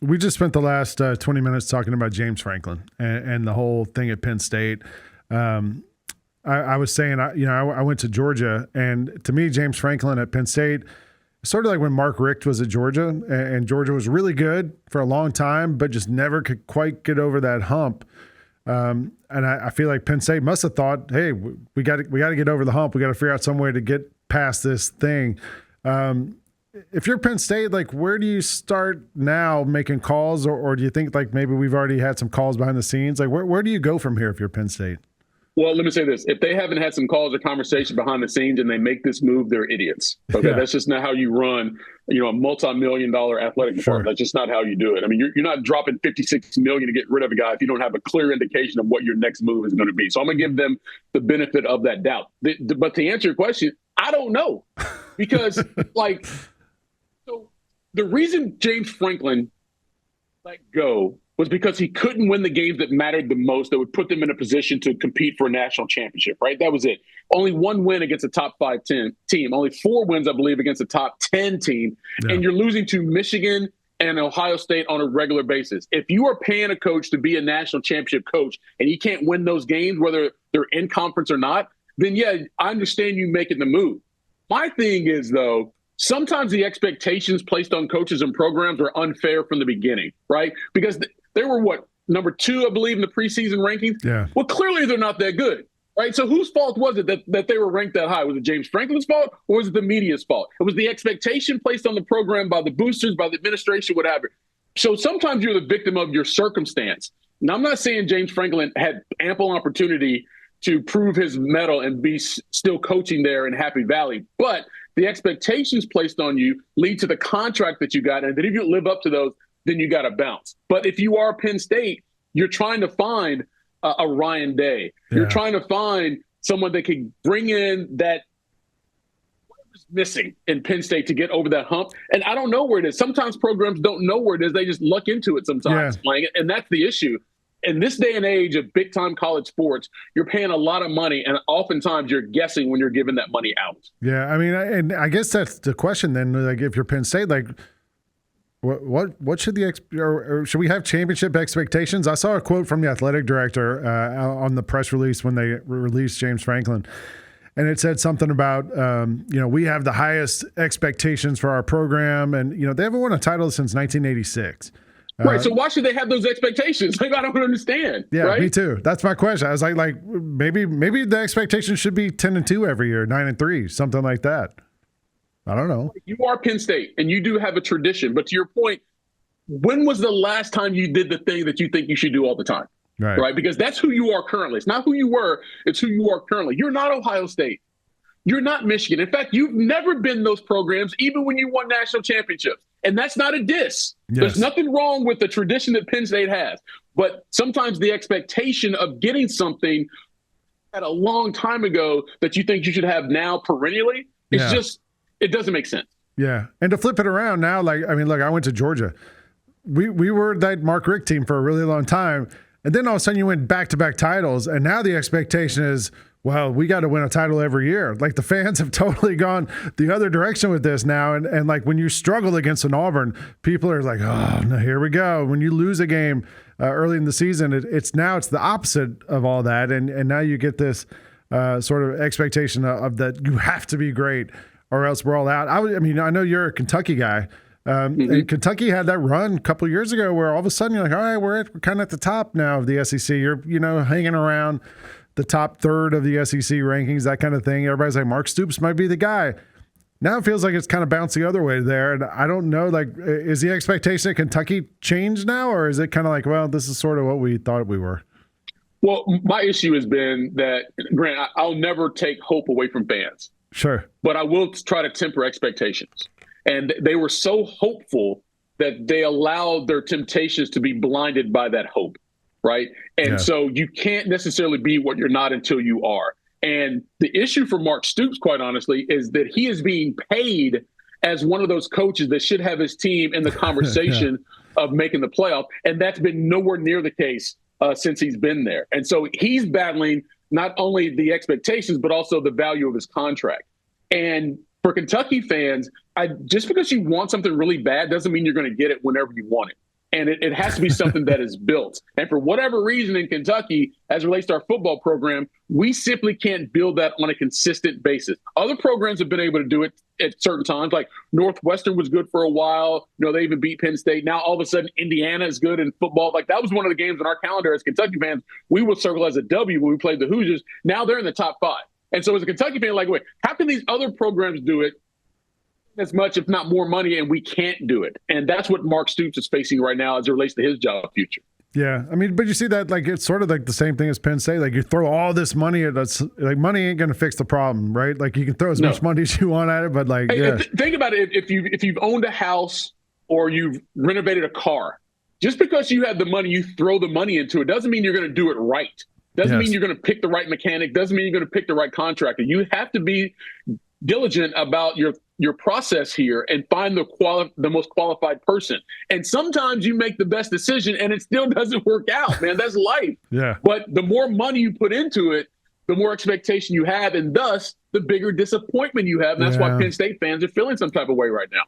We just spent the last 20 minutes talking about James Franklin and the whole thing at Penn State. I was saying, I went to Georgia, and to me, James Franklin at Penn State, sort of like when Mark Richt was at Georgia, and Georgia was really good for a long time, but just never could quite get over that hump. And I feel like Penn State must have thought, hey, we got to get over the hump. We got to figure out some way to get past this thing. If you're Penn State, like, where do you start now making calls, or do you think like maybe we've already had some calls behind the scenes? Like, where do you go from here if you're Penn State? Well, let me say this. If they haven't had some calls or conversation behind the scenes and they make this move, they're idiots. Okay. Yeah. That's just not how you run, a multi-million-dollar athletic department. That's just not how you do it. I mean, you're not dropping $56 million to get rid of a guy if you don't have a clear indication of what your next move is going to be. So I'm going to give them the benefit of that doubt. But to answer your question, I don't know, because so the reason James Franklin let go was because he couldn't win the games that mattered the most, that would put them in a position to compete for a national championship, right? That was it. Only one win against a top 5 team, only 4 wins, I believe, against a top 10 team. Yeah. And you're losing to Michigan and Ohio State on a regular basis. If you are paying a coach to be a national championship coach and he can't win those games, whether they're in conference or not, then yeah, I understand you making the move. My thing is, though, sometimes the expectations placed on coaches and programs are unfair from the beginning, right? Because they were number 2, I believe, in the preseason rankings. Yeah. Well, clearly they're not that good, right? So whose fault was it that they were ranked that high? Was it James Franklin's fault, or was it the media's fault? It was the expectation placed on the program by the boosters, by the administration, whatever. So sometimes you're the victim of your circumstance. Now, I'm not saying James Franklin had ample opportunity to prove his mettle and be still coaching there in Happy Valley, but the expectations placed on you lead to the contract that you got, and then if you live up to those, then you got to bounce. But if you are Penn State, you're trying to find a Ryan Day. Yeah. You're trying to find someone that can bring in that whatever's missing in Penn State to get over that hump. And I don't know where it is. Sometimes programs don't know where it is. They just luck into it sometimes playing it. And that's the issue. In this day and age of big-time college sports, you're paying a lot of money, and oftentimes you're guessing when you're giving that money out. Yeah, I mean, and I guess that's the question then. Like, if you're Penn State, like, what should or should we have championship expectations? I saw a quote from the athletic director on the press release when they released James Franklin, and it said something about we have the highest expectations for our program, and they haven't won a title since 1986. Right. So why should they have those expectations? Like, I don't understand. Yeah, right? Me too. That's my question. I was like maybe the expectation should be 10-2 every year, 9-3, something like that. I don't know. You are Penn State, and you do have a tradition. But to your point, when was the last time you did the thing that you think you should do all the time? Right? Because that's who you are currently. It's not who you were. It's who you are currently. You're not Ohio State. You're not Michigan. In fact, you've never been those programs, even when you won national championships. And that's not a diss. Yes. There's nothing wrong with the tradition that Penn State has. But sometimes the expectation of getting something at a long time ago that you think you should have now perennially, it's just, it doesn't make sense. Yeah. And to flip it around now, look, I went to Georgia. We were that Mark Richt team for a really long time. And then all of a sudden you win back-to-back titles. And now the expectation is, well, we got to win a title every year. Like, the fans have totally gone the other direction with this now. And like, when you struggle against an Auburn, people are like, oh, no, here we go. When you lose a game early in the season, it's the opposite of all that. And now you get this sort of expectation of that you have to be great or else we're all out. I know you're a Kentucky guy. And Kentucky had that run a couple of years ago where all of a sudden you're like, all right, we're kind of at the top now of the SEC. You're, hanging around the top third of the SEC rankings, that kind of thing. Everybody's like, Mark Stoops might be the guy. Now it feels like it's kind of bounced the other way there. And I don't know, like, is the expectation of Kentucky changed now, or is it kind of like, well, this is sort of what we thought we were? Well, my issue has been that, Grant, I'll never take hope away from fans. Sure. But I will try to temper expectations. And they were so hopeful that they allowed their temptations to be blinded by that hope. Right. And so you can't necessarily be what you're not until you are. And the issue for Mark Stoops, quite honestly, is that he is being paid as one of those coaches that should have his team in the conversation of making the playoff. And that's been nowhere near the case since he's been there. And so he's battling not only the expectations, but also the value of his contract. And for Kentucky fans, just because you want something really bad doesn't mean you're going to get it whenever you want it. And it has to be something that is built. And for whatever reason in Kentucky, as it relates to our football program, we simply can't build that on a consistent basis. Other programs have been able to do it at certain times. Like Northwestern was good for a while. They even beat Penn State. Now all of a sudden Indiana is good in football. Like that was one of the games on our calendar as Kentucky fans we would circle as a W when we played the Hoosiers. Now they're in the top 5. And so as a Kentucky fan, like, wait, how can these other programs do it as much, if not more money, and we can't do it? And that's what Mark Stoops is facing right now as it relates to his job future. Yeah, I mean, but you see that, like, it's sort of like the same thing as Penn State. Like, you throw all this money at us, like, money ain't going to fix the problem, right? Like, you can throw as much money as you want at it, but like, hey, think about it. If you've owned a house or you've renovated a car, just because you have the money, you throw the money into it, doesn't mean you're going to do it right. Doesn't mean you're going to pick the right mechanic. Doesn't mean you're going to pick the right contractor. You have to be diligent about your process here and find the most qualified person. And sometimes you make the best decision and it still doesn't work out, man. That's life. Yeah. But the more money you put into it, the more expectation you have, and thus the bigger disappointment you have. And that's why Penn State fans are feeling some type of way right now.